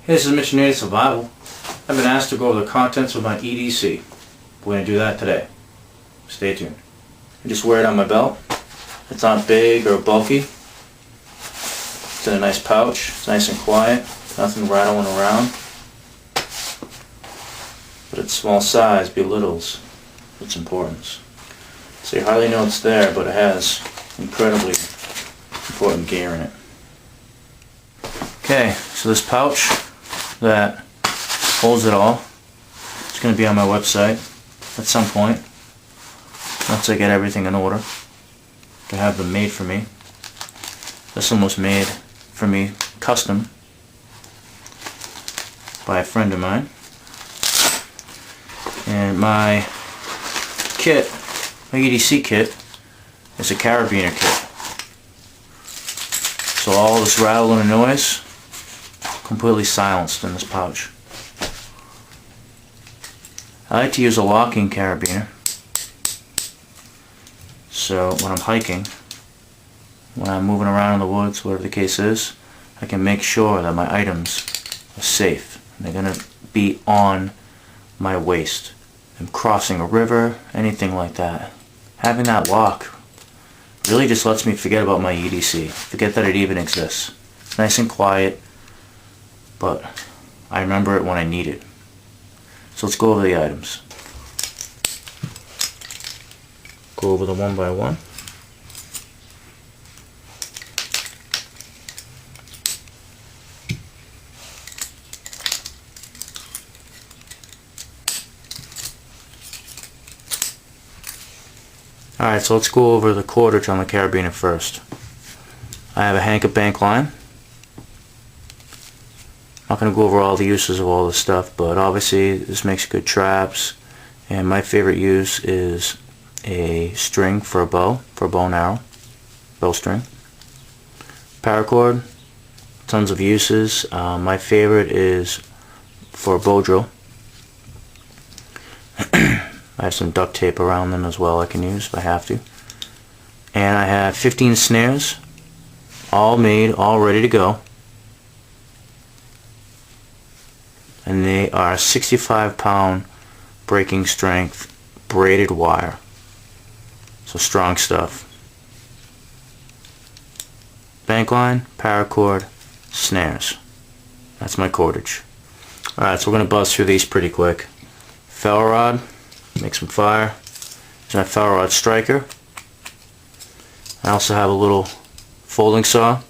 Hey, this is Mr. Native Survival. I've been asked to go over the contents of my EDC. We're going to do that today. Stay tuned. I just wear it on my belt. It's not big or bulky. It's in a nice pouch. It's nice and quiet. Nothing rattling around. But its small size belittles its importance. So you hardly know it's there, but it has incredibly important gear in it. Okay, so this pouch that holds it all, it's going to be on my website at some point once I get everything in order to have them made for me. This one was made for me custom by a friend of mine, and my kit, my EDC kit, is a Carabiner kit. So all this rattling and noise completely silenced in this pouch. I like to use a locking carabiner, so when I'm hiking, when I'm moving around in the woods, whatever the case is, I can make sure that my items are safe and they're going to be on my waist. I'm crossing a river, anything like that. Having that lock really just lets me forget about my EDC, forget that it even exists. It's nice and quiet, but I remember it when I need it. So let's go over the items. Go over them one by one. Alright, so let's go over the cordage on the carabiner first. I have a Hanker bank line. I'm not going to go over all the uses of all this stuff, but obviously this makes good traps, and my favorite use is a string for a bow and arrow, bowstring. Paracord, tons of uses. My favorite is for a bow drill. I have some duct tape around them as well I can use if I have to. And I have 15 snares, all made, all ready to go. And they are 65-pound breaking strength braided wire. So strong stuff. Bank line, paracord, snares. That's my cordage. Alright, so we're going to buzz through these pretty quick. Ferro rod, make some fire. There's my ferro rod striker. I also have a little folding saw.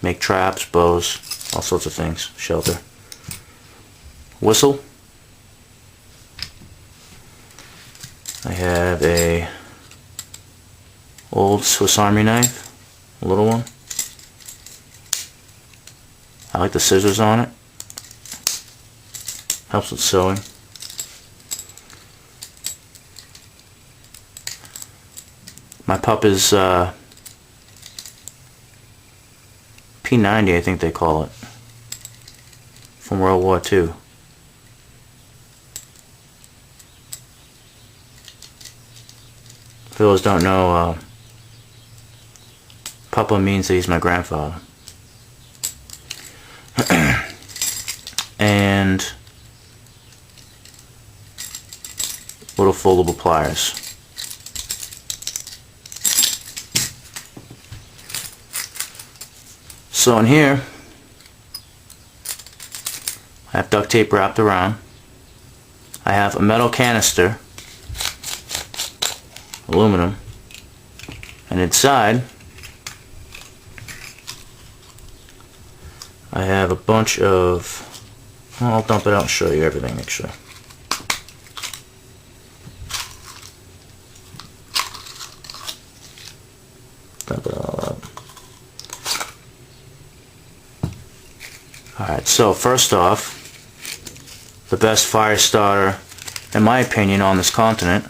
Make traps, bows, all sorts of things. Shelter. Whistle. I have a old Swiss Army knife, a little one. I like the scissors on it. Helps with sewing. My pup is P90, I think they call it, from World War II. For those who don't know, Papa means that he's my grandfather. And little foldable pliers. So in here, I have duct tape wrapped around. I have a metal canister, aluminum, and inside I have a bunch of, well, I'll dump it out and show you everything actually. Dump it all out. Alright, so first off, the best fire starter in my opinion on this continent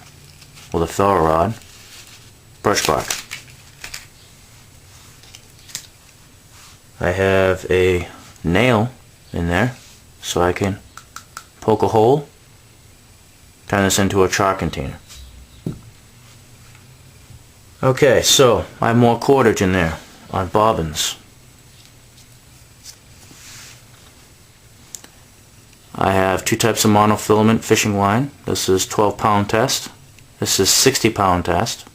with a ferro rod, brush bark. I have a nail in there so I can poke a hole, turn this into a char container. Okay, so I have more cordage in there on bobbins. I have two types of monofilament fishing line. This is 12-pound test. This is 60-pound test.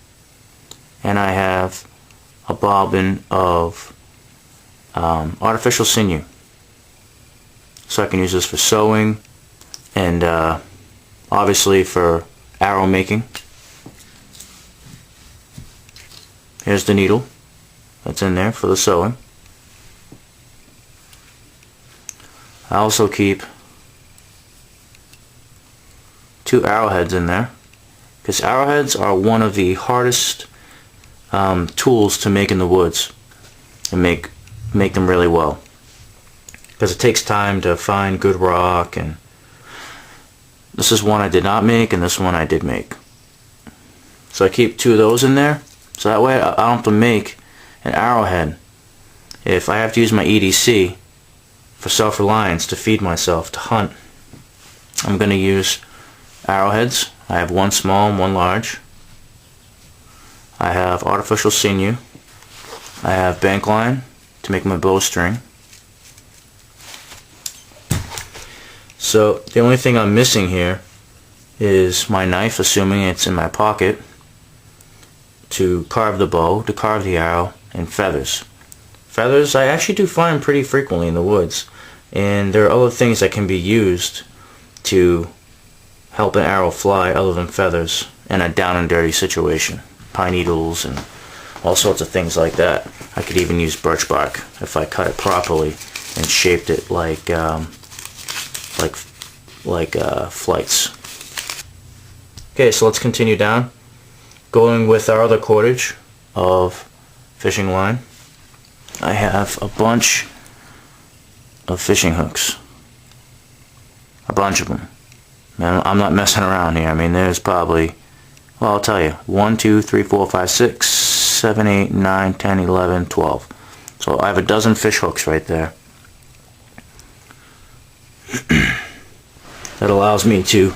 And I have a bobbin of artificial sinew. So I can use this for sewing and obviously for arrow making. Here's the needle that's in there for the sewing. I also keep two arrowheads in there, because arrowheads are one of the hardest tools to make in the woods and make them really well, because it takes time to find good rock. And this is one I did not make, and this one I did make. So I keep two of those in there, so that way I don't have to make an arrowhead if I have to use my EDC for self-reliance to feed myself, to hunt. I'm going to use arrowheads. I have one small and one large. I have artificial sinew. I have bank line to make my bowstring. So the only thing I'm missing here is my knife, assuming it's in my pocket, to carve the bow, to carve the arrow, and feathers. Feathers I actually do find pretty frequently in the woods, and there are other things that can be used to help an arrow fly other than feathers in a down and dirty situation. Pine needles and all sorts of things like that. I could even use birch bark if I cut it properly and shaped it like flights. Okay, so let's continue down. Going with our other cordage of fishing line, I have a bunch of fishing hooks. A bunch of them. Man, I'm not messing around here. I mean, there's probably, well, I'll tell you, 1, 2, 3, 4, 5, 6, 7, 8, 9, 10, 11, 12. So I have a dozen fish hooks right there. That allows me to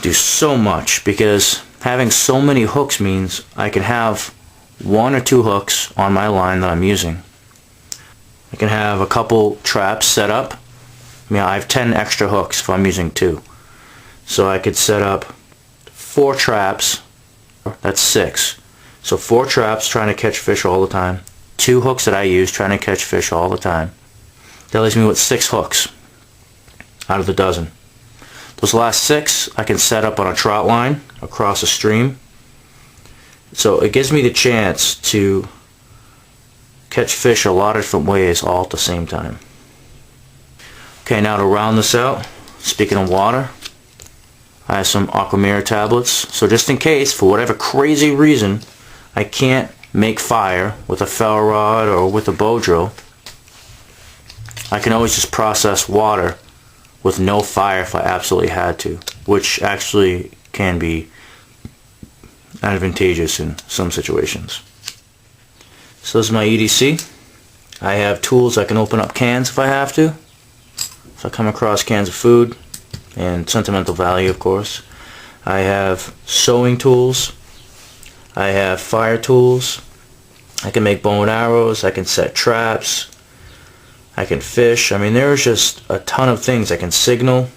do so much, because having so many hooks means I can have 1 or 2 hooks on my line that I'm using. I can have a couple traps set up. I mean, I have 10 extra hooks if I'm using 2. So I could set up 4 traps. That's 6. So 4 traps trying to catch fish all the time. 2 hooks that I use trying to catch fish all the time. That leaves me with 6 hooks out of the dozen. Those last 6 I can set up on a trout line across a stream. So it gives me the chance to catch fish a lot of different ways all at the same time. Okay, now to round this out, speaking of water, I have some aquamirror tablets. So just in case, for whatever crazy reason, I can't make fire with a ferro rod or with a bow drill, I can always just process water with no fire if I absolutely had to, which actually can be advantageous in some situations. So this is my EDC. I have tools I can open up cans if I have to. If I come across cans of food, and sentimental value, of course. I have sewing tools. I have fire tools. I can make bow and arrows. I can set traps. I can fish. I mean, there's just a ton of things. I can signal.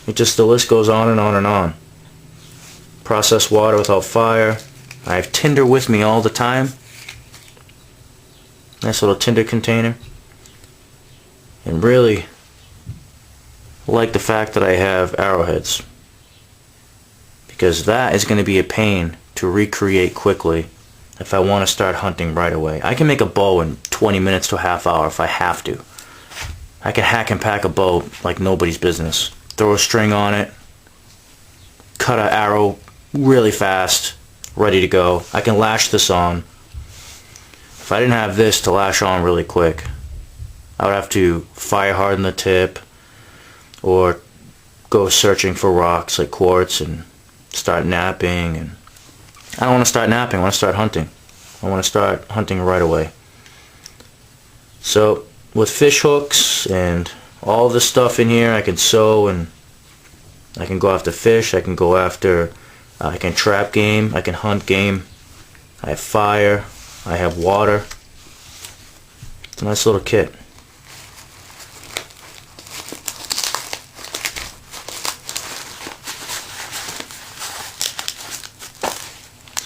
The list goes on and on and on. Process water without fire. I have tinder with me all the time. Nice little tinder container. And really like the fact that I have arrowheads, because that is going to be a pain to recreate quickly if I want to start hunting right away. I can make a bow in 20 minutes to a half hour if I have to. I can hack and pack a bow like nobody's business. Throw a string on it, cut an arrow really fast, ready to go. I can lash this on. If I didn't have this to lash on really quick, I would have to fire harden the tip or go searching for rocks like quartz and start napping. And I don't want to start napping. I want to start hunting. I want to start hunting right away. So with fish hooks and all this stuff in here, I can sew, and I can go after fish. I can go after, I can trap game. I can hunt game. I have fire. I have water. It's a nice little kit.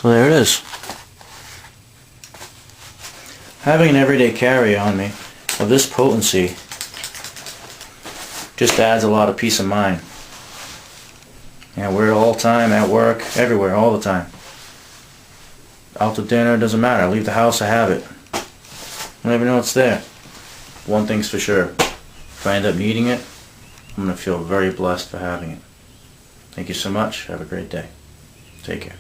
So there it is. Having an everyday carry on me of this potency just adds a lot of peace of mind. Yeah, wear it all the time, at work, everywhere, all the time. Out to dinner, doesn't matter. I leave the house, I have it. I never know it's there. One thing's for sure. If I end up needing it, I'm going to feel very blessed for having it. Thank you so much. Have a great day. Take care.